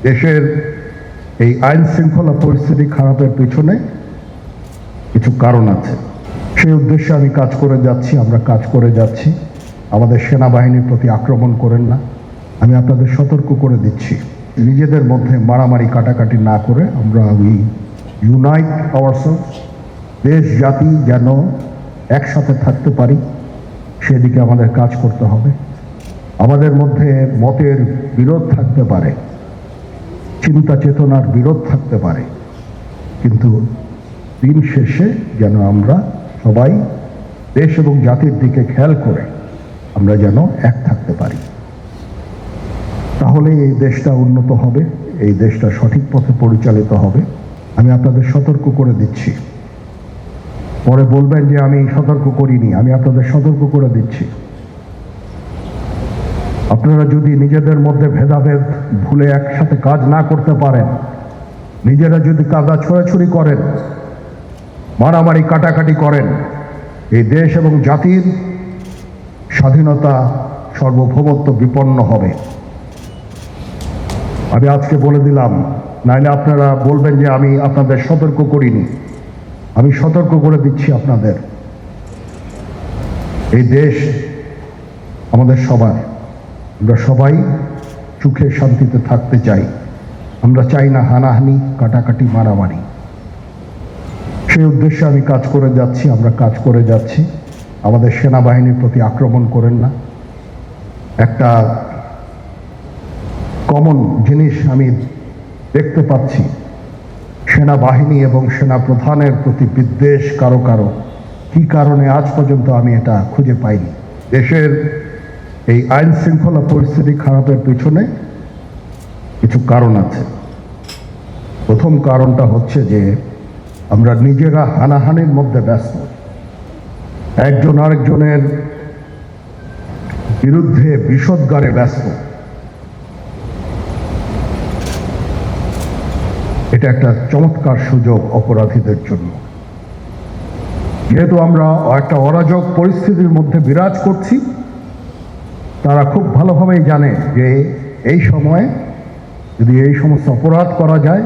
দেশের এই আইন শৃঙ্খলা পরিস্থিতি খারাপের পিছনে কিছু কারণ আছে। সেই উদ্দেশ্যে আমি কাজ করে যাচ্ছি, আমরা কাজ করে যাচ্ছি। আমাদের সেনাবাহিনীর প্রতি আক্রমণ করেন না। আমি আপনাদের সতর্ক করে দিচ্ছি, নিজেদের মধ্যে মারামারি কাটাকাটি না করে আমরা ইউনাইট আওয়ারসেলস, দেশ জাতি যেন একসাথে থাকতে পারি সেদিকে আমাদের কাজ করতে হবে। আমাদের মধ্যে মতের বিরোধ থাকতে পারে, চিন্তা চেতনার বিরোধ থাকতে পারে, কিন্তু দিন শেষে যেন আমরা সবাই দেশ এবং জাতির দিকে খেয়াল করে আমরা যেন এক থাকতে পারি। তাহলে এই দেশটা উন্নত হবে, এই দেশটা সঠিক পথে পরিচালিত হবে। আমি আপনাদের সতর্ক করে দিচ্ছি। পরে বলবেন যে আমি সতর্ক করিনি, আমি আপনাদের সতর্ক করে দিচ্ছি। আপনারা যদি নিজেদের মধ্যে ভেদাভেদ ভুলে একসাথে কাজ না করতে পারেন, নিজেরা যদি কাদা ছোড়াছুড়ি করেন, মারামারি কাটাকাটি করেন, এই দেশ এবং জাতির স্বাধীনতা সার্বভৌমত্ব বিপন্ন হবে। আমি আজকে বলে দিলাম, নাইলে আপনারা বলবেন যে আমি আপনাদের সতর্ক করিনি। আমি সতর্ক করে দিচ্ছি আপনাদের। এই দেশ আমাদের সবার, আমরা সবাই সুখে শান্তিতে থাকতে চাই। আমরা চাই না হানাহানি, কাটাকাটি, মারামারি। সেই উদ্দেশ্যে আমি কাজ করে যাচ্ছি, আমরা কাজ করে যাচ্ছি। আমাদের সেনাবাহিনীর প্রতি আক্রমণ করেন না। একটা কমন জিনিস আমি দেখতে পাচ্ছি, সেনাবাহিনী এবং সেনা প্রধানের প্রতি বিদ্বেষ কারো কারো। কি কারণে আজ পর্যন্ত আমি এটা খুঁজে পাইনি। দেশের এই আইন শৃঙ্খলা পরিস্থিতি খারাপের পিছনে কিছু কারণ আছে। প্রথম কারণটা হচ্ছে যে আমরা নিজেরা হানাহানির মধ্যে ব্যস্ত, একজন আরেকজনের বিরুদ্ধে বিষোদ্গারে ব্যস্ত। এটা একটা চমৎকার সুযোগ অপরাধীদের জন্য। যেহেতু আমরা একটা অরাজক পরিস্থিতির মধ্যে বিরাজ করছি, তারা খুব ভালোভাবেই জানে যে এই সময়ে যদি এই সমস্ত অপরাধ করা যায়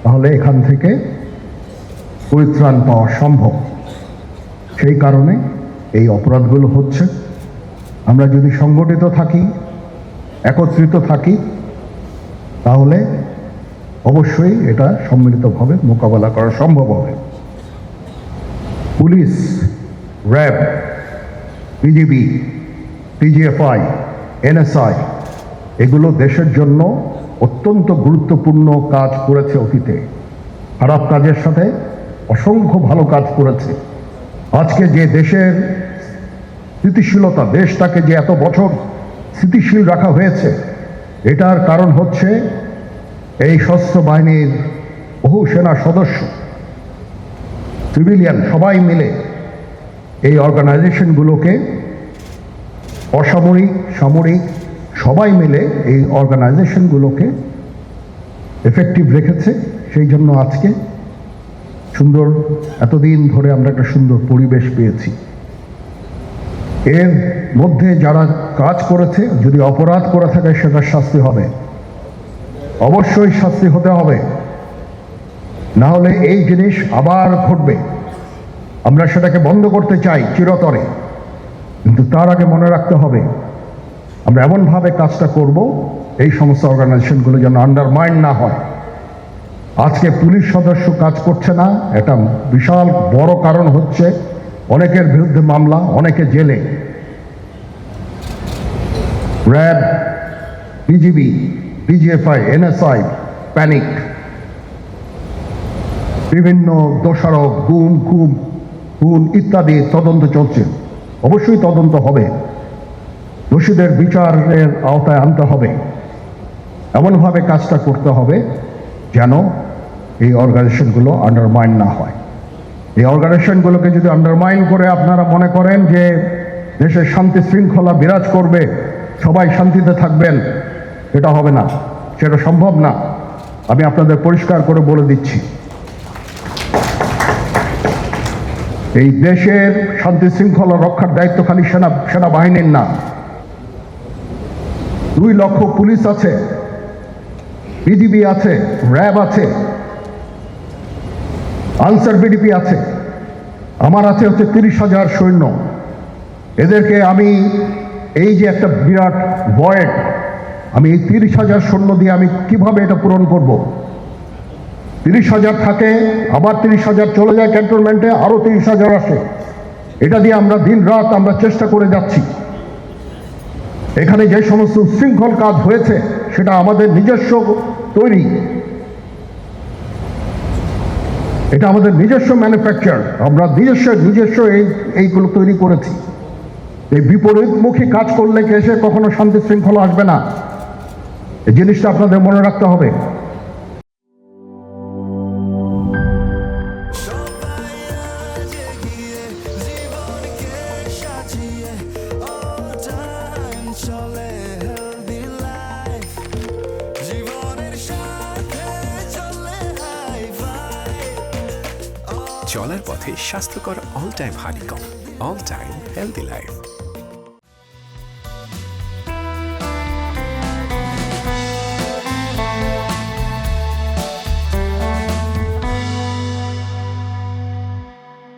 তাহলে এখান থেকে পরিত্রাণ পাওয়া সম্ভব। সেই কারণে এই অপরাধগুলো হচ্ছে। আমরা যদি সংগঠিত থাকি, একত্রিত থাকি, তাহলে অবশ্যই এটা সম্মিলিতভাবে মোকাবেলা করা সম্ভব হবে। Police, RAB, BGB, PGFI, NSI এগুলো দেশের জন্য অত্যন্ত গুরুত্বপূর্ণ কাজ করেছে অতীতে। খারাপ কাজের সাথে অসংখ্য ভালো কাজ করেছে। আজকে যে দেশের স্থিতিশীলতা, দেশটাকে যে এত বছর স্থিতিশীল রাখা হয়েছে, এটার কারণ হচ্ছে এই সশস্ত্র বাহিনীর বহু সেনা সদস্য, সিভিলিয়ান সবাই মিলে এই অর্গানাইজেশনগুলোকে, অসামরিক, সামরিক সবাই মিলে এই অর্গানাইজেশনগুলোকে এফেক্টিভ রেখেছে। সেই জন্য আজকে সুন্দর, এতদিন ধরে আমরা একটা সুন্দর পরিবেশ পেয়েছি। এর মধ্যে যারা কাজ করেছে, যদি অপরাধ করে থাকে সেটার শাস্তি হবে, অবশ্যই শাস্তি হতে হবে। না হলে এই জিনিস আবার ঘটবে। আমরা সেটাকে বন্ধ করতে চাই চিরতরে, কিন্তু তার আগে মনে রাখতে হবে আমরা এমনভাবে কাজটা করব এই সমস্ত অর্গানাইজেশনগুলো যেন আন্ডারমাইন না হয়। আজকে পুলিশ সদস্য কাজ করছে না, এটা বিশাল বড় কারণ হচ্ছে অনেকের বিরুদ্ধে মামলা, অনেকে জেলে। RAB, BGB, PGFI, NSI panic, বিভিন্ন দোষারোপ, গুম, খুন ইত্যাদি তদন্ত চলছে। অবশ্যই তদন্ত হবে, দোষীদের বিচারের আওতায় আনতে হবে। এমনভাবে কাজটা করতে হবে যেন এই অর্গানাইজেশনগুলো আন্ডারমাইন না হয়। এই অর্গানাইজেশনগুলোকে যদি আন্ডারমাইন করে আপনারা মনে করেন যে দেশের শান্তি শৃঙ্খলা বিরাজ করবে, সবাই শান্তিতে থাকবেন, এটা হবে না, সেটা সম্ভব না। আমি আপনাদের পরিষ্কার করে বলে দিচ্ছি, এই দেশের শান্তি শৃঙ্খলা রক্ষার দায়িত্ব খালি সেনাবাহিনীর না। 2 লক্ষ পুলিশ আছে, বিজিবি আছে, র্যাব আছে, আনসার বিডিপি আছে, আমার আছে হচ্ছে 30,000 সৈন্য। এদেরকে আমি এই যে একটা বিরাট ভয়েড, আমি এই 30,000 সৈন্য দিয়ে আমি কিভাবে এটা পূরণ করব? 30,000 থাকে, আবার 30,000 চলে যায় ক্যান্টনমেন্টে, আরো 30,000 আসে। এটা দিয়ে আমরা দিন রাত আমরা চেষ্টা করে যাচ্ছি। এখানে যে সমস্ত উচ্ছৃঙ্খল কাজ হয়েছে সেটা আমাদের নিজস্ব তৈরি, এটা আমাদের নিজস্ব ম্যানুফ্যাকচার, আমরা নিজস্ব এইগুলো তৈরি করেছি। এই বিপরীতমুখী কাজ করলে এসে কখনো শান্তি শৃঙ্খলা আসবে না, এই জিনিসটা আপনাদের মনে রাখতে হবে। চলার পথে স্বাস্থ্যকর all time honeycomb, all time healthy life.